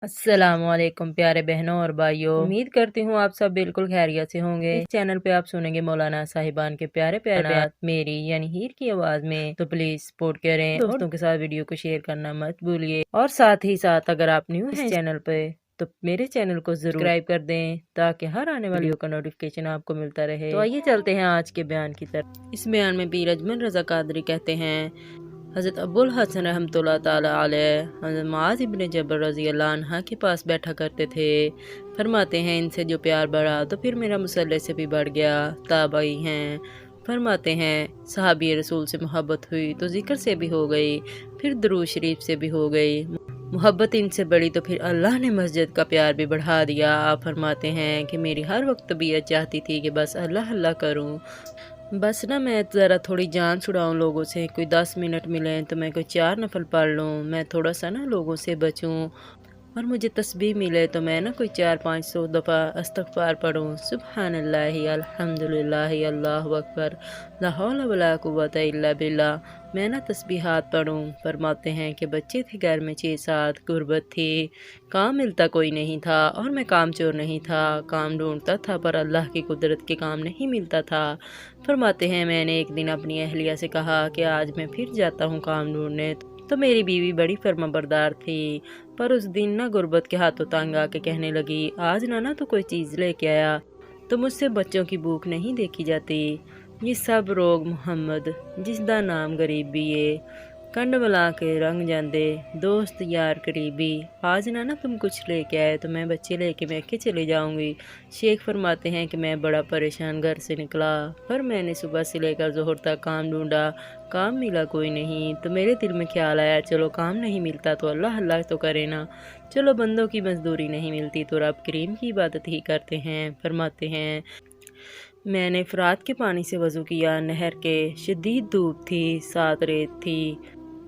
अस्सलामुअलैकुम प्यारे बहनों और भाइयों, उम्मीद करती हूँ आप सब बिल्कुल खैरियत से होंगे। इस चैनल पे आप सुनेंगे मौलाना साहिबान के प्यारे प्यारे बात मेरी यानी हीर की आवाज में। तो प्लीज सपोर्ट करें, दोस्तों के साथ वीडियो को शेयर करना मत भूलिए। और साथ ही साथ अगर आप न्यू हैं इस चैनल पे तो मेरे चैनल को जरूर सब्सक्राइब कर दें ताकि हर आने वाली वीडियो का नोटिफिकेशन आपको मिलता रहे। तो आइए चलते हैं आज के बयान की तरफ। इस बयान में पीर अजमल रजा कादरी कहते हैं, हज़रत अबुल हसन रहमतुल्लाह ताला अलैह हज़रत मुआज़ इब्न जबल रज़ी अल्लाह अन्हा के पास बैठा करते थे। फरमाते हैं, इनसे जो प्यार बढ़ा तो फिर मेरा मुसल्ले से भी बढ़ गया। ताबई हैं। फरमाते हैं, सहाबी रसूल से मोहब्बत हुई तो जिक्र से भी हो गई, फिर दुरूद शरीफ से भी हो गई। मोहब्बत इनसे बढ़ी तो फिर अल्लाह ने मस्जिद का प्यार भी बढ़ा दिया। आप फरमाते हैं कि मेरी हर वक्त तबीयत चाहती थी कि बस अल्लाह अल्लाह करूं, बस ना मैं ज़रा थोड़ी जान छुड़ाऊँ लोगों से, कोई 10 मिनट मिलें तो मैं कोई 4 नफल पढ़ लूँ, मैं थोड़ा सा ना लोगों से बचूँ, और मुझे तस्बीह मिले तो मैं ना कोई 400-500 दफ़ा इस्तग़फ़ार पढ़ूँ। सुब्हानल्लाहि अल्हम्दुलिल्लाहि अल्लाहु अकबर ला हौला वला कुव्वता इल्ला बिल्लाह। मैं ना तस्बीहात पढ़ूँ। फरमाते हैं कि बच्चे थे घर में 6-7, गुर्बत थी, काम मिलता कोई नहीं था और मैं काम चोर नहीं था, काम ढूंढता था पर अल्लाह की कुदरत के काम नहीं मिलता था। फरमाते हैं, मैंने एक दिन अपनी अहलिया से कहा कि आज मैं फिर जाता हूँ काम ढूंढने। तो मेरी बीवी बड़ी फर्माबरदार थी, पर उस दिन ना गुर्बत के हाथों तंग आके कहने लगी, आज ना तो कोई चीज़ लेके आया, तो मुझसे बच्चों की भूख नहीं देखी जाती। ये सब रोग मुहम्मद जिसदा नाम गरीबी है, कंड मिला के रंग जांदे दोस्त यार करीबी। आज ना तुम कुछ लेके आए तो मैं बच्चे लेके मैके चले जाऊंगी। शेख फरमाते हैं कि मैं बड़ा परेशान घर से निकला, पर मैंने सुबह से लेकर जोहर तक काम ढूंढा, काम मिला कोई नहीं। तो मेरे दिल में ख्याल आया, चलो काम नहीं मिलता तो अल्लाह अल्लाह तो करे ना, चलो बंदों की मजदूरी नहीं मिलती तो रब करीम की इबादत ही करते हैं। फरमाते हैं, मैंने फरात के पानी से वज़ू किया, नहर के शदीद धूप थी, साथ रेत थी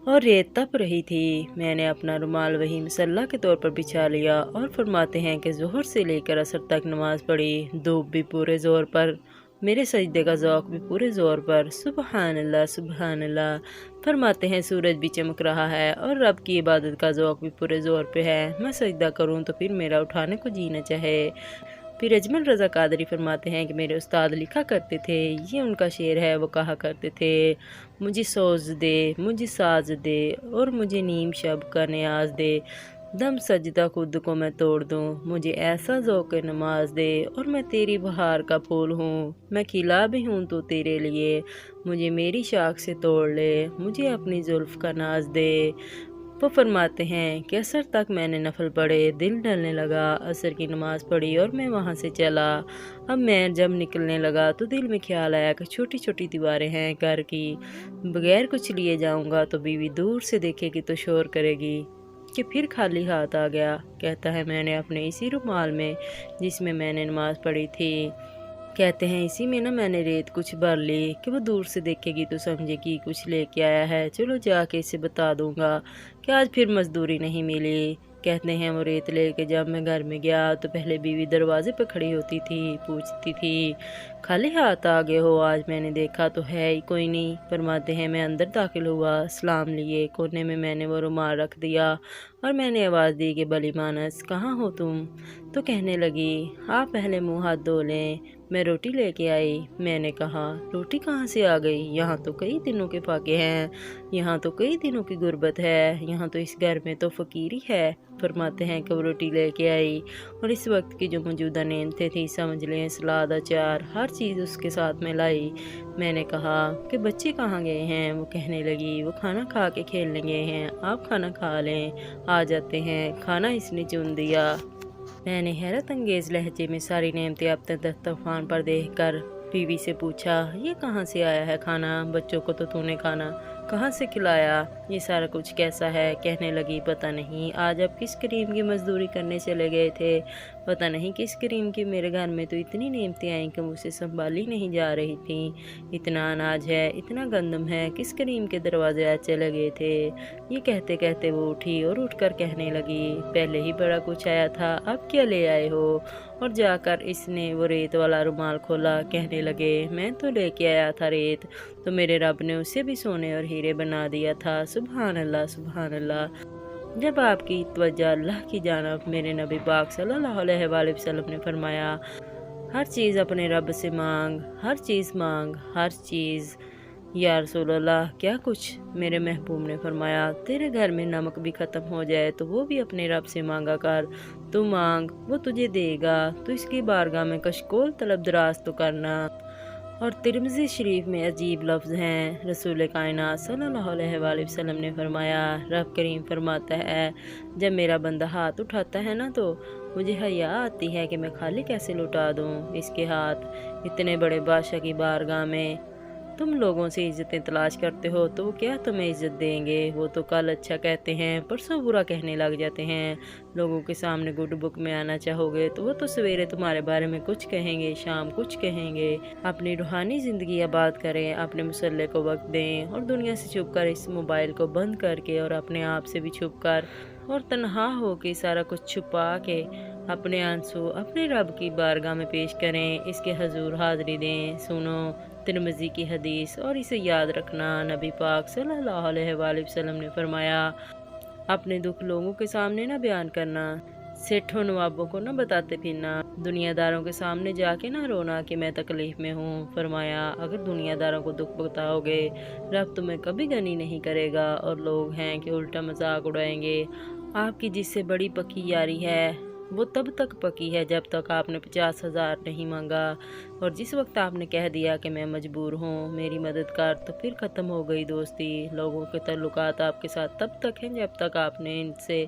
और रेत तप रही थी। मैंने अपना रुमाल वही मसल्ला के तौर पर बिछा लिया और फरमाते हैं कि ज़ोहर से लेकर असर तक नमाज पढ़ी, धूप भी पूरे ज़ोर पर, मेरे सजदे का ज़ौक़ भी पूरे ज़ोर पर। सुबहान अल्लाह सुबहान अल्लाह। फरमाते हैं, सूरज भी चमक रहा है और रब की इबादत का ज़ौक़ भी पूरे ज़ोर पे है। मैं सजदा करूँ तो फिर मेरा उठाने को जी न चाहे। फिर अजमल रज़ा कादरी फरमाते हैं कि मेरे उस्ताद लिखा करते थे, ये उनका शेर है, वो कहा करते थे, मुझे सोज दे, मुझे साज दे और मुझे नीम शब का न्याज दे, दम सजदा खुद को मैं तोड़ दूँ, मुझे ऐसा ज़ौक़ नमाज दे और मैं तेरी बहार का फूल हूँ, मैं खिला भी हूँ तो तेरे लिए, मुझे मेरी शाख से तोड़ ले, मुझे अपनी जुल्फ़ का नाज दे। वो फरमाते हैं कि असर तक मैंने नफल पढ़े, दिल डलने लगा, असर की नमाज पढ़ी और मैं वहाँ से चला। अब मैं जब निकलने लगा तो दिल में ख्याल आया कि छोटी छोटी दीवारें हैं घर की, बगैर कुछ लिए जाऊँगा तो बीवी दूर से देखेगी तो शोर करेगी कि फिर खाली हाथ आ गया। कहता है, मैंने अपने इसी रुमाल में जिसमें मैंने नमाज पढ़ी थी, कहते हैं इसी में ना मैंने रेत कुछ भर ली कि वो दूर से देखेगी तो समझेगी कुछ लेके आया है, चलो जाके इसे बता दूंगा कि आज फिर मजदूरी नहीं मिली। कहते हैं, वो रेत लेके जब मैं घर में गया तो पहले बीवी दरवाजे पर खड़ी होती थी, पूछती थी, खाली हाथ आ गए हो आज? मैंने देखा तो है ही कोई नहीं। फरमाते हैं, मैं अंदर दाखिल हुआ, सलाम लिए, कोने में मैंने वो रुमाल रख दिया और मैंने आवाज़ दी कि भली मानस कहाँ हो तुम? तो कहने लगी, आप पहले मुँह हाथ धो लें, मैं रोटी लेके आई। मैंने कहा, रोटी कहाँ से आ गई? यहाँ तो कई दिनों के फाके हैं, यहाँ तो कई दिनों की गुर्बत है, यहाँ तो इस घर में तो फ़कीरी है। फरमाते हैं कि वो रोटी लेके आई और इस वक्त की जो मौजूदा नेमतें थी, समझ लें सलाद, अचार, हर चीज़ उसके साथ में लाई। मैंने कहा कि बच्चे कहाँ गए हैं? वो कहने लगी, वो खाना खा के खेलने गए हैं, आप खाना खा लें, आ जाते हैं, खाना इसने चुन दिया। मैंने हैरत अंगेज़ लहजे में सारी नेमतें अपने दस्तरखान पर देखकर बीवी से पूछा, ये कहाँ से आया है खाना? बच्चों को तो तूने खाना कहाँ से खिलाया? ये सारा कुछ कैसा है? कहने लगी, पता नहीं आज आप किस करीम की मजदूरी करने चले गए थे, पता नहीं किस करीम की, मेरे घर में तो इतनी नेमतें आई कि मुझसे संभाली नहीं जा रही थी, इतना अनाज है, इतना गंदम है, किस करीम के दरवाजे आज चले गए थे? ये कहते कहते वो उठी और उठकर कहने लगी, पहले ही बड़ा कुछ आया था, अब क्या ले आए हो? और जाकर इसने वो रेत वाला रुमाल खोला। कहने लगे, मैं तो लेके आया था रेत, तो मेरे रब ने उसे भी सोने और हीरे बना दिया था। सुभान अल्लाह सुभान अल्लाह। जब आपकी तवज्जो अल्लाह की जानब, मेरे नबी पाक सल्लल्लाहु अलैहि वसल्लम ने फरमाया, हर चीज़ अपने रब से मांग, हर चीज़ मांग, हर चीज़। या रसूल अल्लाह, क्या कुछ? मेरे महबूब ने फरमाया, तेरे घर में नमक भी ख़त्म हो जाए तो वो भी अपने रब से मांगा कर। तू मांग, वो तुझे देगा। तो इसकी बारगाह में कशकोल तलब दराज तो करना। और तिरमिज़ी शरीफ में अजीब लफ्ज़ हैं। रसूल कायनात सल्लल्लाहु अलैहि वसल्लम ने फरमाया, रब करीम फरमाता है, जब मेरा बंदा हाथ उठाता है ना तो मुझे हया आती है कि मैं खाली कैसे लुटा दूँ इसके हाथ। इतने बड़े बादशाह की बारगाह में तुम लोगों से इज्जतें तलाश करते हो तो वो क्या तुम्हें इज्जत देंगे? वो तो कल अच्छा कहते हैं, परसों बुरा कहने लग जाते हैं। लोगों के सामने गुड बुक में आना चाहोगे तो वो तो सवेरे तुम्हारे बारे में कुछ कहेंगे, शाम कुछ कहेंगे। अपनी रूहानी ज़िंदगी आबाद करें, अपने मुसल्ले को वक्त दें और दुनिया से छुप कर, इस मोबाइल को बंद करके और अपने आप से भी छुप कर और तन्हा हो के सारा कुछ छुपा के अपने आंसू अपने रब की बारगाह में पेश करें, इसके हजूर हाज़री दें। सुनो तिरमिज़ी की हदीस और इसे याद रखना। नबी पाक सल्लल्लाहु अलैहि वसल्लम ने फरमाया, अपने दुख लोगों के सामने ना बयान करना, सेठों नवाबों को ना बताते फिरना, दुनियादारों के सामने जाके ना रोना कि मैं तकलीफ़ में हूँ। फरमाया, अगर दुनियादारों को दुख बताओगे रब तुम्हें कभी गनी नहीं करेगा और लोग हैं कि उल्टा मजाक उड़ाएंगे। आपकी जिससे बड़ी पक्की यारी है वो तब तक पकी है जब तक आपने 50,000 नहीं मांगा, और जिस वक्त आपने कह दिया कि मैं मजबूर हूँ, मेरी मदद कर, तो फिर ख़त्म हो गई दोस्ती। लोगों के ताल्लुकात आपके साथ तब तक हैं जब तक आपने इनसे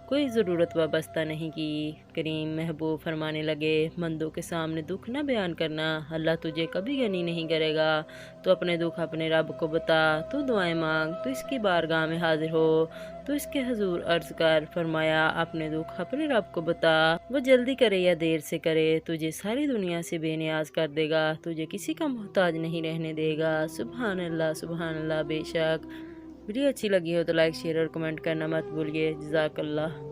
कोई ज़रूरत वाबस्ता नहीं की। करीम महबूब फरमाने लगे, मंदों के सामने दुख न बयान करना, अल्लाह तुझे कभी गनी नहीं करेगा। तो अपने दुख अपने रब को बता, तू दुआएं मांग, तो इसकी बारगाह में हाजिर हो, तो इसके हजूर अर्ज कर। फरमाया, अपने दुख अपने रब को बता, वो जल्दी करे या देर से करे तुझे सारी दुनिया से बेनियाज कर देगा, तुझे किसी का मोहताज नहीं रहने देगा। सुभान अल्लाह, सुभान अल्लाह। बेशक वीडियो अच्छी लगी हो तो लाइक शेयर और कमेंट करना मत भूलिए। जज़ाकल्लाह।